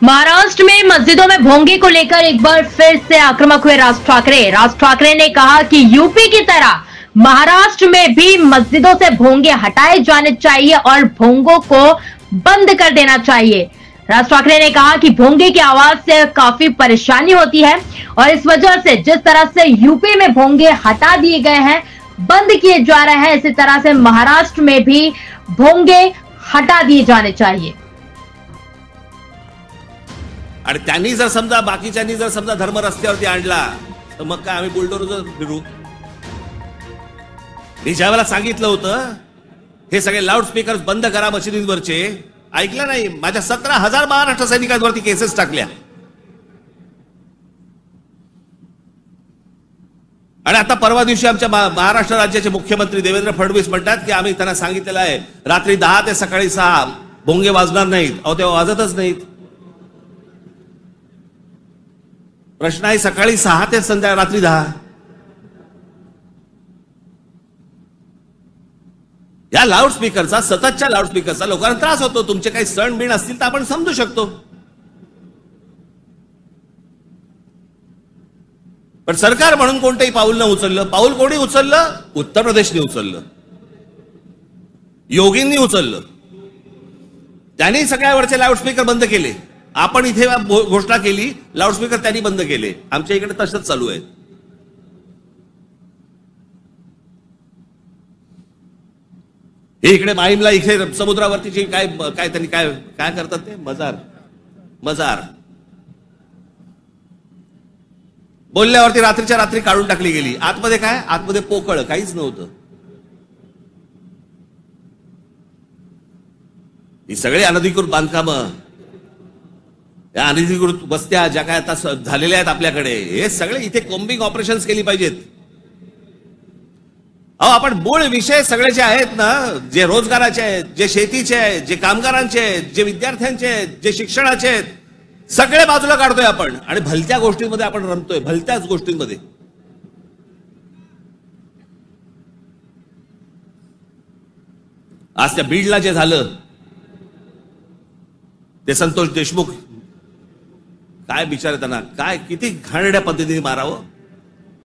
महाराष्ट्र में मस्जिदों में भोंगे को लेकर एक बार फिर से आक्रामक हुए राज ठाकरे। राज ठाकरे ने कहा कि यूपी की तरह महाराष्ट्र में भी मस्जिदों से भोंगे हटाए जाने चाहिए और भोंगों को बंद कर देना चाहिए। राज ठाकरे ने कहा कि भोंगे की आवाज से काफी परेशानी होती है और इस वजह से जिस तरह से यूपी में भोंगे हटा दिए गए हैं, बंद किए जा रहे हैं, इसी तरह से महाराष्ट्र में भी भोंगे हटा दिए जाने चाहिए। आणि त्यांनी जर समजा बाकीच्यांनी जर समजा धर्म रस्त्यावरती आणला तर मग काय आम्ही बुलडोजर फिरू? मी ज्यावेळेला सांगितलं होतं हे सगळे लाऊडस्पीकर बंद करा मशिदींवरचे, ऐकलं नाही. माझ्या 17,000 महाराष्ट्र सैनिकांवरती केसेस टाकल्या. आणि आता परवा दिवशी आमच्या महाराष्ट्र राज्याचे मुख्यमंत्री देवेंद्र फडणवीस म्हणतात की आम्ही त्यांना सांगितलेलं आहे रात्री 10 ते सकाळी 6 भोंगे वाजणार नाहीत. अहो तेव्हा वाजतच नाहीत. प्रश्न आहे सकाळी 6 ते संध्याकाळी रात्री 10. या लाऊडस्पीकरचा, सततच्या लाऊडस्पीकरचा लोकांना त्रास होतो. तुमचे काही सण बिण असतील तर आपण समजू शकतो, पण सरकार म्हणून कोणतेही पाऊल न उचललं. पाऊल कोणी उचललं? उत्तर प्रदेशने उचललं, योगींनी उचललं. त्यांनी सगळ्यावरचे लाऊडस्पीकर बंद केले. आपण इथे घोषणा केली, लाऊडस्पीकर त्यांनी बंद केले. आमच्या इकडे तसंच चालू आहे. हे इकडे माहीमला इथे समुद्रावरतीची काय काय त्यांनी काय काय करतात ते मजार बोलल्यावरती रात्रीच्या रात्री काढून टाकली गेली. आतमध्ये काय? आतमध्ये पोकळ काहीच नव्हतं. ही सगळे अनधिकृत बांधकामं, या अनधिकृत वस्त्या ज्या काय आता झालेल्या आहेत आपल्याकडे, हे सगळे इथे कॉम्बिंग ऑपरेशन्स केली पाहिजेत. अहो आपण मूळ विषय सगळे जे आहेत ना, जे रोजगाराचे आहेत, जे शेतीचे आहेत, जे कामगारांचे आहेत, जे विद्यार्थ्यांचे आहेत, जे शिक्षणाचे आहेत, सगळे बाजूला काढतोय आपण आणि भलत्या गोष्टींमध्ये आपण रमतोय. भलत्याच गोष्टींमध्ये. आज त्या बीडला जे झालं ते संतोष देशमुख, काय बिचारे, त्यांना काय किती घाणेरड्या पद्धतीने मारावं.